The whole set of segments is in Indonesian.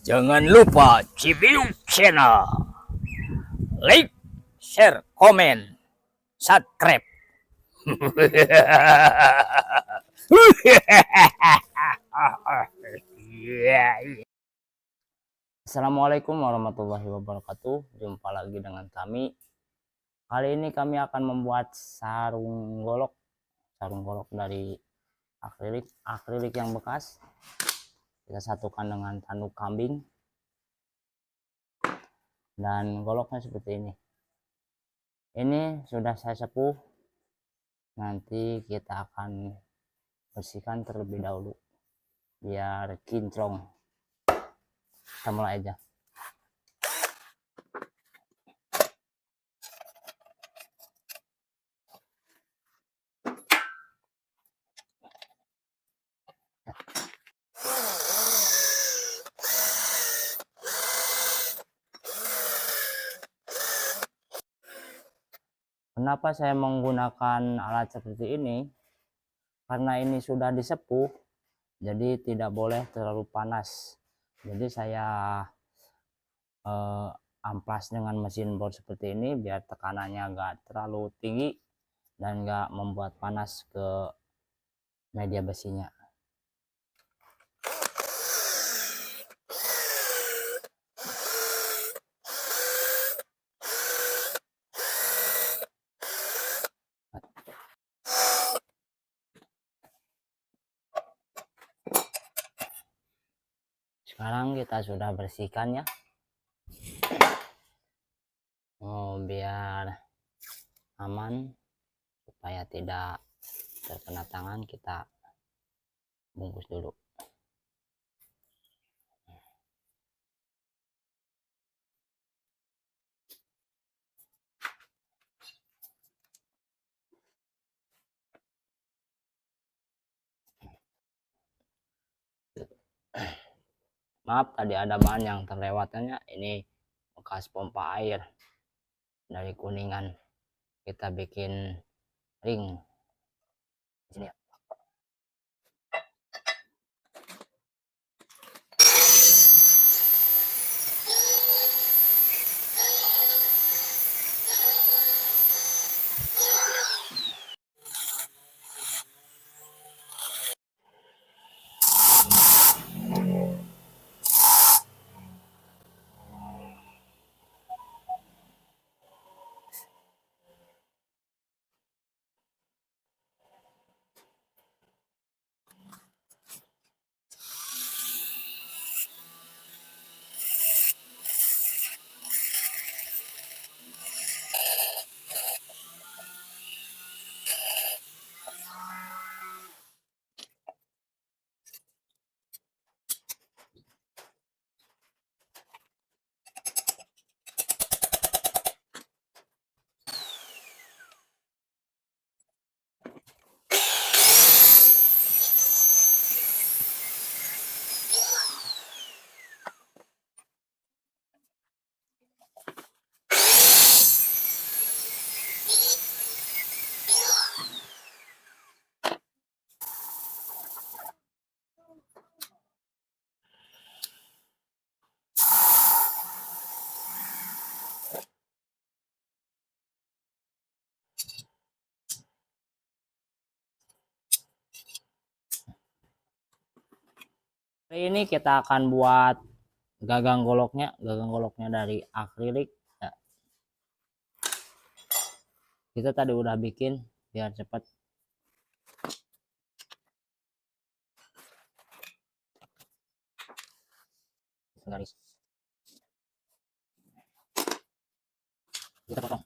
Jangan lupa Cibiu Channel. Like, share, komen, subscribe. Assalamualaikum warahmatullahi wabarakatuh. Jumpa lagi dengan kami. Kali ini kami akan membuat sarung golok dari akrilik yang bekas. Kita satukan dengan tanduk kambing dan goloknya seperti ini. Ini sudah saya sepuh. Nanti kita akan bersihkan terlebih dahulu biar kinclong. Kita mulai aja. Kenapa saya menggunakan alat seperti ini? Karena ini sudah disepuh, jadi tidak boleh terlalu panas. Jadi saya amplas dengan mesin bor seperti ini biar tekanannya enggak terlalu tinggi dan enggak membuat panas ke media besinya. Sekarang kita sudah bersihkan ya. Biar aman supaya tidak terkena tangan, kita bungkus dulu. Maaf tadi ada bahan yang terlewatnya. Ini bekas pompa air dari Kuningan. Kita bikin ring di sini ya. Hari ini kita akan buat gagang goloknya dari akrilik ya. Kita tadi udah bikin biar cepat. Garis kita potong.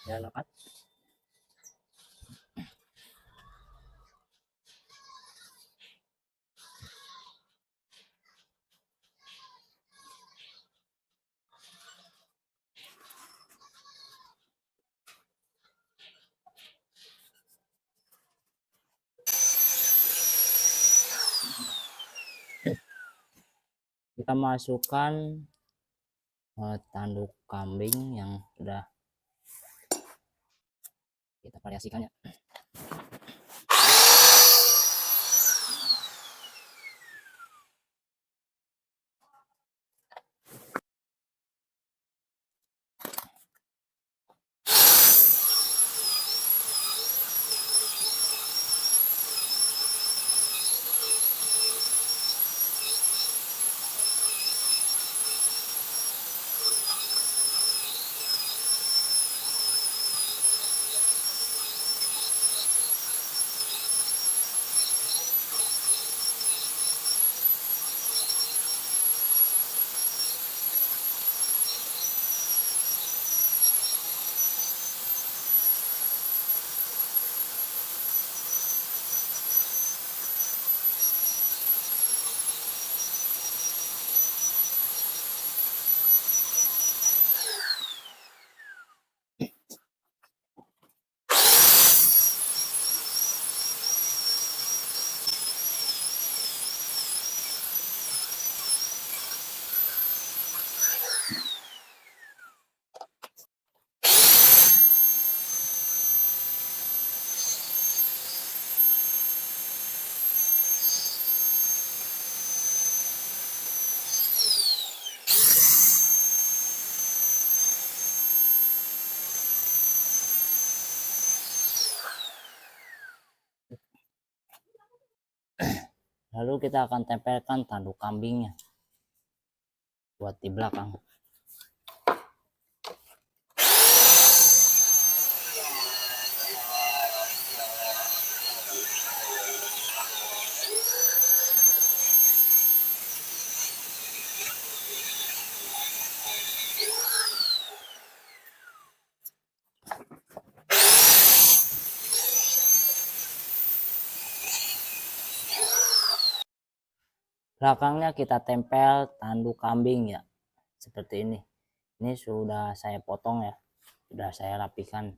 Ya lekat. Kita masukkan tanduk kambing yang sudah kita variasikan ya. Lalu kita akan tempelkan tanduk kambingnya buat di belakang. Belakangnya kita tempel tanduk kambing ya, seperti ini. Ini sudah saya potong ya, sudah saya rapikan.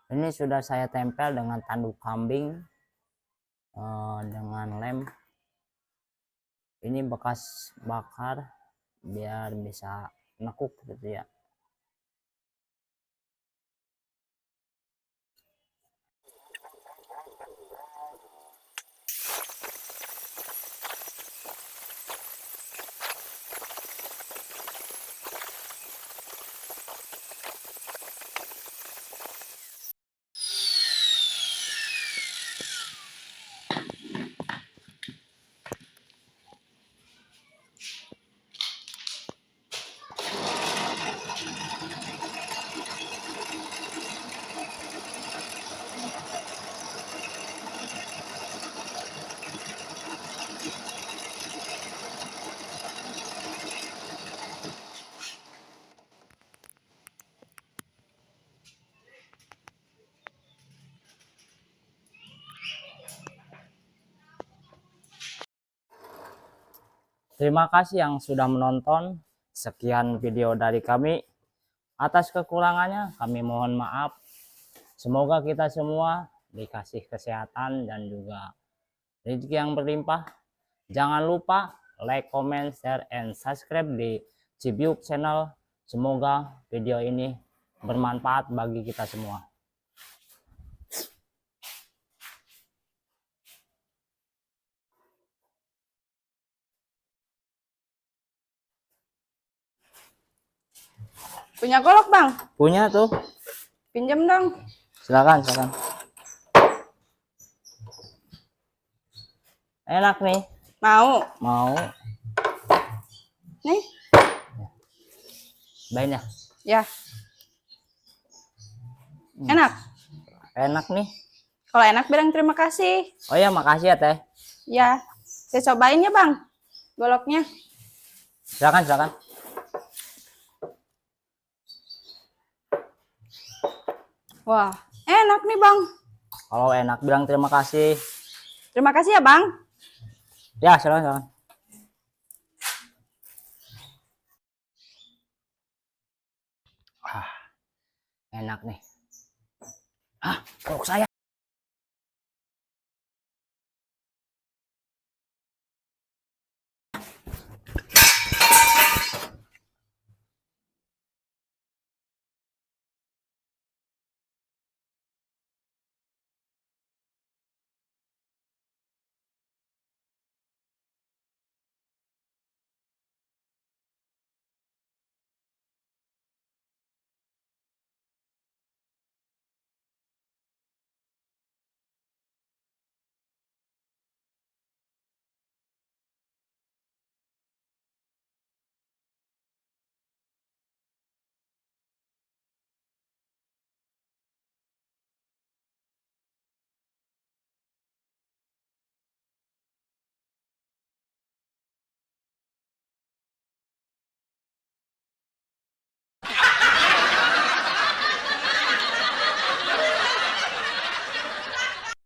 Ini sudah saya tempel dengan tanduk kambing dengan lem. Ini bekas bakar biar bisa nekuk gitu ya. Terima kasih yang sudah menonton. Sekian video dari kami. Atas kekurangannya kami mohon maaf. Semoga kita semua dikasih kesehatan dan juga rezeki yang berlimpah. Jangan lupa like, comment, share, and subscribe di Cibiuk channel. Semoga video ini bermanfaat bagi kita semua. Punya golok, Bang? Punya tuh. Pinjam dong. Silakan, silakan. Enak nih. Mau? Mau. Nih. Banyak. Ya. Enak? Enak nih. Kalau enak bilang terima kasih. Oh ya, makasih ya Teh. Ya. Saya cobain ya, Bang. Goloknya. Silakan, silakan. Wah, enak nih, Bang. Kalau enak bilang terima kasih. Terima kasih ya, Bang. Ya, silakan, silakan. Enak nih. Golok saya.